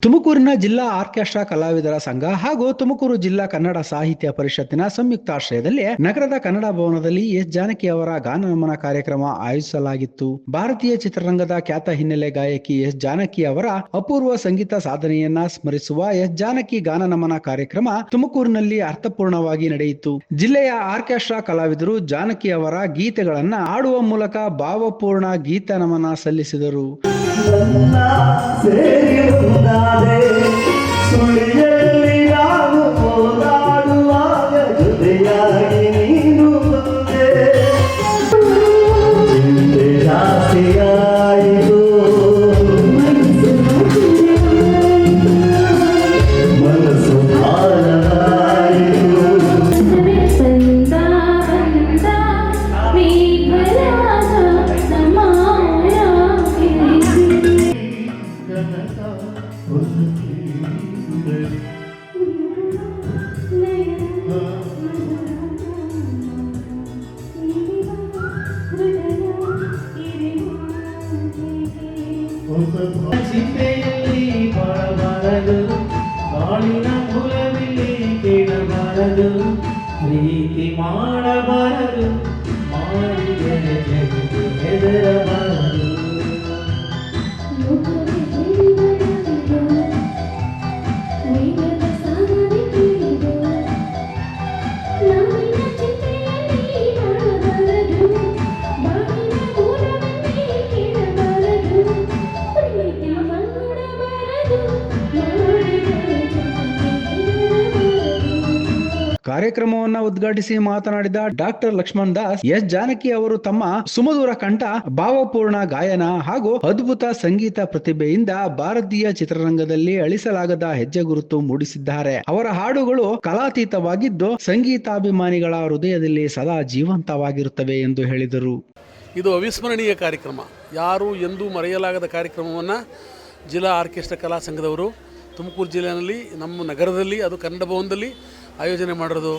ತುಮಕೂರಿನ ಜಿಲ್ಲಾ ಆರ್ಕೆಸ್ಟ್ರಾ ಕಲಾವಿದರ ಸಂಘ ಹಾಗೂ ತುಮಕೂರು ಜಿಲ್ಲಾ ಕನ್ನಡ ಸಾಹಿತ್ಯ ಪರಿಷತ್ತಿನ ಸಂಯುಕ್ತಾಶ್ರಯದಲ್ಲಿ ನಗರದ ಕನ್ನಡ ಭವನದಲ್ಲಿ ಎಸ್ ಜಾನಕಿ ಅವರ ಗಾನ ನಮನ ಕಾರ್ಯಕ್ರಮ ಆಯೋಜಿಸಲಾಗಿತ್ತು. ಭಾರತೀಯ ಚಿತ್ರರಂಗದ ಖ್ಯಾತ ಹಿನ್ನೆಲೆ ಗಾಯಕಿ ಎಸ್ ಜಾನಕಿ ಅವರ ಅಪೂರ್ವ ಸಂಗೀತ ಸಾಧನೆಯನ್ನ ಸ್ಮರಿಸುವ ಎಸ್ ಜಾನಕಿ ಗಾನ ನಮನ ಕಾರ್ಯಕ್ರಮ ತುಮಕೂರಿನಲ್ಲಿ ಅರ್ಥಪೂರ್ಣವಾಗಿ ನಡೆಯಿತು. ಜಿಲ್ಲೆಯ ಆರ್ಕೆಸ್ಟ್ರಾ ಕಲಾವಿದರು ಜಾನಕಿ ಅವರ ಗೀತೆಗಳನ್ನ ಹಾಡುವ ಮೂಲಕ ಭಾವಪೂರ್ಣ ಗೀತ ನಮನ ಸಲ್ಲಿಸಿದರು. ಸುಳಿಯಲ್ಲಿ ನಾನು ಹೋರಾಡುವಾಗ ಜೊತೆಯಾಗಿ ನೀನು ಬಂದೆ, ಚಿಂತೆ ಜಾಸ್ತಿಯಾಯಿತು, ಮನಸ್ಸು ಭಾರವಾಯಿತು. ಚಿಂತೆಯಲ್ಲಿ ಬಾಳಬಾರದು, ಬಾಳಿನ ಮೂಲದಲ್ಲಿ ಕೇಳಬಾರದು, ಪ್ರೀತಿ ಮಾಡಬಾರದು, ಮಾಡಿದರೆ ಜಗತ್ತು ಹೆದರಬಾರದು. ಕಾರ್ಯಕ್ರಮವನ್ನ ಉದ್ಘಾಟಿಸಿ ಮಾತನಾಡಿದ ಡಾಕ್ಟರ್ ಲಕ್ಷ್ಮಣ್ ದಾಸ್, ಎಸ್ ಜಾನಕಿ ಅವರು ತಮ್ಮ ಸುಮಧುರ ಕಂಠ, ಭಾವಪೂರ್ಣ ಗಾಯನ ಹಾಗೂ ಅದ್ಭುತ ಸಂಗೀತ ಪ್ರತಿಭೆಯಿಂದ ಭಾರತೀಯ ಚಿತ್ರರಂಗದಲ್ಲಿ ಅಳಿಸಲಾಗದ ಹೆಜ್ಜೆ ಗುರುತು ಮೂಡಿಸಿದ್ದಾರೆ. ಅವರ ಹಾಡುಗಳು ಕಲಾತೀತವಾಗಿದ್ದು ಸಂಗೀತಾಭಿಮಾನಿಗಳ ಹೃದಯದಲ್ಲಿ ಸದಾ ಜೀವಂತವಾಗಿರುತ್ತವೆ ಎಂದು ಹೇಳಿದರು. ಇದು ಅವಿಸ್ಮರಣೀಯ ಕಾರ್ಯಕ್ರಮ, ಯಾರು ಎಂದೂ ಮರೆಯಲಾಗದ ಕಾರ್ಯಕ್ರಮವನ್ನು ಜಿಲ್ಲಾ ಆರ್ಕೆಸ್ಟ್ರಾ ಕಲಾ ಸಂಘದವರು ತುಮಕೂರು ಜಿಲ್ಲೆಯಲ್ಲಿ, ನಮ್ಮ ನಗರದಲ್ಲಿ, ಅದು ಕನ್ನಡ ಭವನದಲ್ಲಿ ಆಯೋಜನೆ ಮಾಡಿರೋದು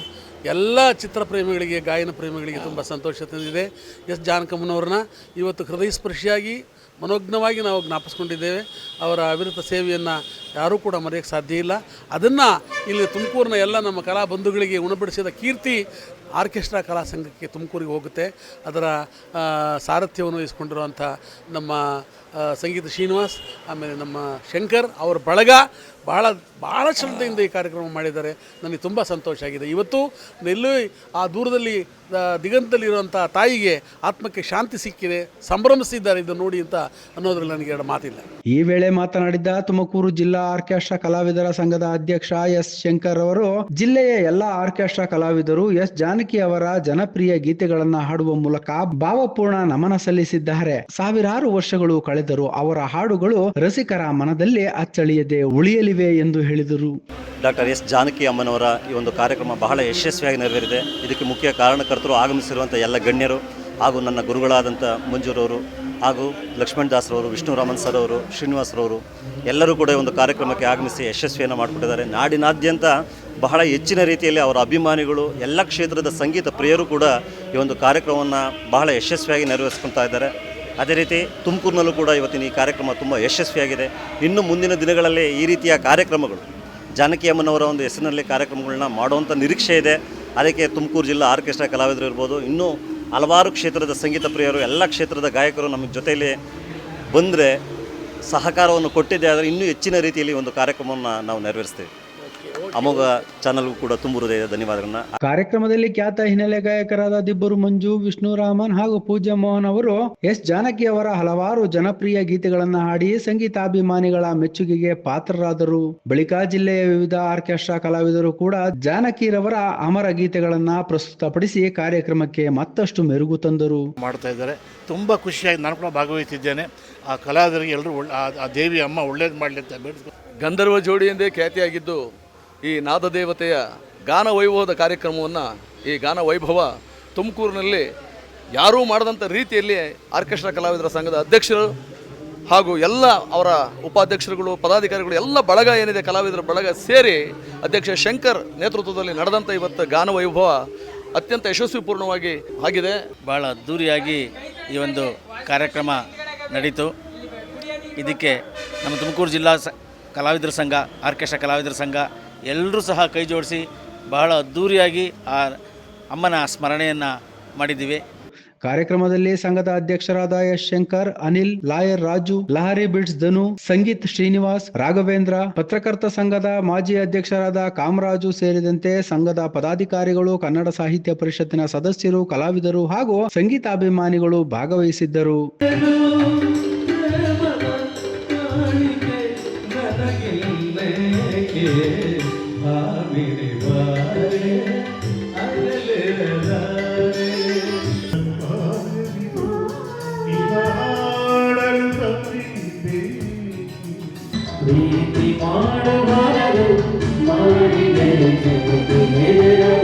ಎಲ್ಲ ಚಿತ್ರಪ್ರೇಮಿಗಳಿಗೆ, ಗಾಯನ ಪ್ರೇಮಿಗಳಿಗೆ ತುಂಬ ಸಂತೋಷ ತಂದಿದೆ. ಎಸ್ ಜಾನಕಮ್ಮನವ್ರನ್ನ ಇವತ್ತು ಹೃದಯ ಸ್ಪರ್ಶಿಯಾಗಿ ಮನೋಜ್ಞವಾಗಿ ನಾವು ಜ್ಞಾಪಿಸ್ಕೊಂಡಿದ್ದೇವೆ. ಅವರ ಅವಿರತ ಸೇವೆಯನ್ನು ಯಾರೂ ಕೂಡ ಮರೆಯೋಕ್ಕೆ ಸಾಧ್ಯ ಇಲ್ಲ. ಅದನ್ನು ಇಲ್ಲಿ ತುಮಕೂರಿನ ಎಲ್ಲ ನಮ್ಮ ಕಲಾ ಬಂಧುಗಳಿಗೆ ಉಣಬಡಿಸಿದ ಕೀರ್ತಿ ಆರ್ಕೆಸ್ಟ್ರಾ ಕಲಾ ಸಂಘಕ್ಕೆ ತುಮಕೂರಿಗೆ ಹೋಗುತ್ತೆ. ಅದರ ಸಾರಥ್ಯವನ್ನು ವಹಿಸ್ಕೊಂಡಿರುವಂಥ ನಮ್ಮ ಸಂಗೀತ ಶ್ರೀನಿವಾಸ್, ಆಮೇಲೆ ನಮ್ಮ ಶಂಕರ್, ಅವರ ಬಳಗ ಭಾಳ ಶ್ರದ್ಧೆಯಿಂದ ಈ ಕಾರ್ಯಕ್ರಮ ಮಾಡಿದ್ದಾರೆ. ನನಗೆ ತುಂಬ ಸಂತೋಷ ಆಗಿದೆ. ಇವತ್ತು ಎಲ್ಲೂ ಆ ದೂರದಲ್ಲಿ ದಿಗಂತದಲ್ಲಿರುವಂಥ ತಾಯಿಗೆ ಆತ್ಮಕ್ಕೆ ಶಾಂತಿ ಸಿಕ್ಕಿದೆ, ಸಂಭ್ರಮಿಸಿದ್ದಾರೆ ಇದನ್ನು ನೋಡಿ ಅಂತ ಅನ್ನೋದ್ರಲ್ಲಿ ನನಗೆ ಎರಡು ಮಾತಿಲ್ಲ. ಈ ವೇಳೆ ಮಾತನಾಡಿದ ತುಮಕೂರು ಜಿಲ್ಲಾ ಆರ್ಕೆಸ್ಟ್ರಾ ಕಲಾವಿದರ ಸಂಘದ ಅಧ್ಯಕ್ಷ ಎಸ್ ಶಂಕರ್ ಅವರು, ಜಿಲ್ಲೆಯ ಎಲ್ಲಾ ಆರ್ಕೆಸ್ಟ್ರಾ ಕಲಾವಿದರು ಎಸ್ ಜಾನಕಿ ಅವರ ಜನಪ್ರಿಯ ಗೀತೆಗಳನ್ನ ಹಾಡುವ ಮೂಲಕ ಭಾವಪೂರ್ಣ ನಮನ ಸಲ್ಲಿಸಿದ್ದಾರೆ. ಸಾವಿರಾರು ವರ್ಷಗಳು ಕಳೆದರೂ ಅವರ ಹಾಡುಗಳು ರಸಿಕರ ಮನದಲ್ಲಿ ಅಚ್ಚಳಿಯದೆ ಉಳಿಯಲಿವೆ ಎಂದು ಹೇಳಿದರು. ಡಾಕ್ಟರ್ ಎಸ್ ಜಾನಕಿ ಅಮ್ಮನವರ ಈ ಒಂದು ಕಾರ್ಯಕ್ರಮ ಬಹಳ ಯಶಸ್ವಿಯಾಗಿ ನೆರವೇರಿದೆ. ಇದಕ್ಕೆ ಮುಖ್ಯ ಕಾರಣಕರ್ತರು ಆಗಮಿಸಿರುವಂಥ ಎಲ್ಲ ಗಣ್ಯರು ಹಾಗೂ ನನ್ನ ಗುರುಗಳಾದಂಥ ಮಂಜೂರವರು ಹಾಗೂ ಲಕ್ಷ್ಮಣ್ ದಾಸ್ರವರು, ವಿಷ್ಣುರಾಮನ್ ಸರ್ ಅವರು, ಶ್ರೀನಿವಾಸರವರು ಎಲ್ಲರೂ ಕೂಡ ಒಂದು ಕಾರ್ಯಕ್ರಮಕ್ಕೆ ಆಗಮಿಸಿ ಯಶಸ್ವಿಯನ್ನು ಮಾಡಿಕೊಟ್ಟಿದ್ದಾರೆ. ನಾಡಿನಾದ್ಯಂತ ಬಹಳ ಹೆಚ್ಚಿನ ರೀತಿಯಲ್ಲಿ ಅವರ ಅಭಿಮಾನಿಗಳು, ಎಲ್ಲ ಕ್ಷೇತ್ರದ ಸಂಗೀತ ಪ್ರಿಯರು ಕೂಡ ಈ ಒಂದು ಕಾರ್ಯಕ್ರಮವನ್ನು ಬಹಳ ಯಶಸ್ವಿಯಾಗಿ ನೆರವೇರಿಸ್ಕೊಳ್ತಾ ಇದ್ದಾರೆ. ಅದೇ ರೀತಿ ತುಮಕೂರಿನಲ್ಲೂ ಕೂಡ ಇವತ್ತಿನ ಈ ಕಾರ್ಯಕ್ರಮ ತುಂಬ ಯಶಸ್ವಿಯಾಗಿದೆ. ಇನ್ನು ಮುಂದಿನ ದಿನಗಳಲ್ಲಿ ಈ ರೀತಿಯ ಕಾರ್ಯಕ್ರಮಗಳು ಜಾನಕಿ ಅಮ್ಮನವರ ಒಂದು ಹೆಸರಿನಲ್ಲಿ ಕಾರ್ಯಕ್ರಮಗಳನ್ನ ಮಾಡುವಂಥ ನಿರೀಕ್ಷೆ ಇದೆ. ಅದಕ್ಕೆ ತುಮಕೂರು ಜಿಲ್ಲಾ ಆರ್ಕೆಸ್ಟ್ರಾ ಕಲಾವಿದರು ಇರ್ಬೋದು, ಇನ್ನೂ ಹಲವಾರು ಕ್ಷೇತ್ರದ ಸಂಗೀತ ಪ್ರಿಯರು, ಎಲ್ಲ ಕ್ಷೇತ್ರದ ಗಾಯಕರು ನಮ್ಮ ಜೊತೆಯಲ್ಲಿ ಬಂದರೆ ಸಹಕಾರವನ್ನು ಕೊಟ್ಟಿದ್ದೆ. ಆದರೆ ಇನ್ನೂ ಹೆಚ್ಚಿನ ರೀತಿಯಲ್ಲಿ ಒಂದು ಕಾರ್ಯಕ್ರಮವನ್ನು ನಾವು ನೆರವೇರಿಸ್ತೇವೆ. ಅಮೋಘ ಚಾನಲ್ಗೂ ಕೂಡ ತುಂಬ ಹೃದಯದ ಧನ್ಯವಾದಗಳನ್ನ. ಕಾರ್ಯಕ್ರಮದಲ್ಲಿ ಖ್ಯಾತ ಹಿನ್ನೆಲೆ ಗಾಯಕರಾದ ದಿಬ್ಬರು ಮಂಜು, ವಿಷ್ಣುರಾಮನ್ ಹಾಗೂ ಪೂಜ್ಯ ಮೋಹನ್ ಅವರು ಎಸ್ ಜಾನಕಿ ಅವರ ಹಲವಾರು ಜನಪ್ರಿಯ ಗೀತೆಗಳನ್ನ ಹಾಡಿ ಸಂಗೀತಾಭಿಮಾನಿಗಳ ಮೆಚ್ಚುಗೆಗೆ ಪಾತ್ರರಾದರು. ಬಳಿಕ ಜಿಲ್ಲೆಯ ವಿವಿಧ ಆರ್ಕೆಸ್ಟ್ರಾ ಕಲಾವಿದರು ಕೂಡ ಜಾನಕಿರವರ ಅಮರ ಗೀತೆಗಳನ್ನ ಪ್ರಸ್ತುತಪಡಿಸಿ ಕಾರ್ಯಕ್ರಮಕ್ಕೆ ಮತ್ತಷ್ಟು ಮೆರುಗು ತಂದರು. ಮಾಡ್ತಾ ಇದ್ದಾರೆ. ತುಂಬ ಖುಷಿಯಾಗಿ ನಾನು ಕೂಡ ಭಾಗವಹಿಸಿದ್ದೇನೆ. ಆ ಕಲಾವಿದರಿಗೆ ಎಲ್ಲರೂ ಆ ದೇವಿ ಅಮ್ಮ ಒಳ್ಳೇದು ಮಾಡಲಿ ಅಂತ ಬೇಡ. ಗಂಧರ್ವ ಜೋಡಿ ಎಂದೇ ಖ್ಯಾತಿಯಾಗಿದ್ದು ಈ ನಾದದೇವತೆಯ ಗಾನ ವೈಭವದ ಕಾರ್ಯಕ್ರಮವನ್ನು, ಈ ಗಾನ ವೈಭವ ತುಮಕೂರಿನಲ್ಲಿ ಯಾರೂ ಮಾಡದಂಥ ರೀತಿಯಲ್ಲಿ ಆರ್ಕೆಸ್ಟ್ರಾ ಕಲಾವಿದರ ಸಂಘದ ಅಧ್ಯಕ್ಷರು ಹಾಗೂ ಎಲ್ಲ ಅವರ ಉಪಾಧ್ಯಕ್ಷರುಗಳು, ಪದಾಧಿಕಾರಿಗಳು, ಎಲ್ಲ ಬಳಗ ಏನಿದೆ ಕಲಾವಿದರ ಬಳಗ ಸೇರಿ ಅಧ್ಯಕ್ಷ ಶಂಕರ್ ನೇತೃತ್ವದಲ್ಲಿ ನಡೆದಂಥ ಇವತ್ತು ಗಾನ ವೈಭವ ಅತ್ಯಂತ ಯಶಸ್ವಿಪೂರ್ಣವಾಗಿ ಆಗಿದೆ. ಭಾಳ ಅದ್ದೂರಿಯಾಗಿ ಈ ಒಂದು ಕಾರ್ಯಕ್ರಮ ನಡೀತು. ಇದಕ್ಕೆ ನಮ್ಮ ತುಮಕೂರು ಜಿಲ್ಲಾ ಕಲಾವಿದರ ಸಂಘ, ಆರ್ಕೆಸ್ಟ್ರಾ ಕಲಾವಿದರ ಸಂಘ ಎಲ್ಲರೂ ಸಹ ಕೈ ಜೋಡಿಸಿ ಬಹಳ ಅದ್ಧೂರಿಯಾಗಿ ಆ ಅಮ್ಮನ ಸ್ಮರಣೆಯನ್ನು ಮಾಡಿದ್ದೀವಿ. ಕಾರ್ಯಕ್ರಮದಲ್ಲಿ ಸಂಘದ ಅಧ್ಯಕ್ಷರಾದ S Shankar, Anil, lawyer Raju, Lahari bits Dhanu, Sangeet Srinivas, Raghavendra, ಪತ್ರಕರ್ತ ಸಂಘದ ಮಾಜಿ ಅಧ್ಯಕ್ಷರಾದ ಕಾಮರಾಜು ಸೇರಿದಂತೆ ಸಂಘದ ಪದಾಧಿಕಾರಿಗಳು, ಕನ್ನಡ ಸಾಹಿತ್ಯ ಪರಿಷತ್ತಿನ ಸದಸ್ಯರು, ಕಲಾವಿದರು ಹಾಗೂ ಸಂಗೀತಾಭಿಮಾನಿಗಳು ಭಾಗವಹಿಸಿದ್ದರು. ಪ್ರೀತಿ ಮಾಡಬಾರದು ಮಾಡಿದರೆ ಜಗತ್ತು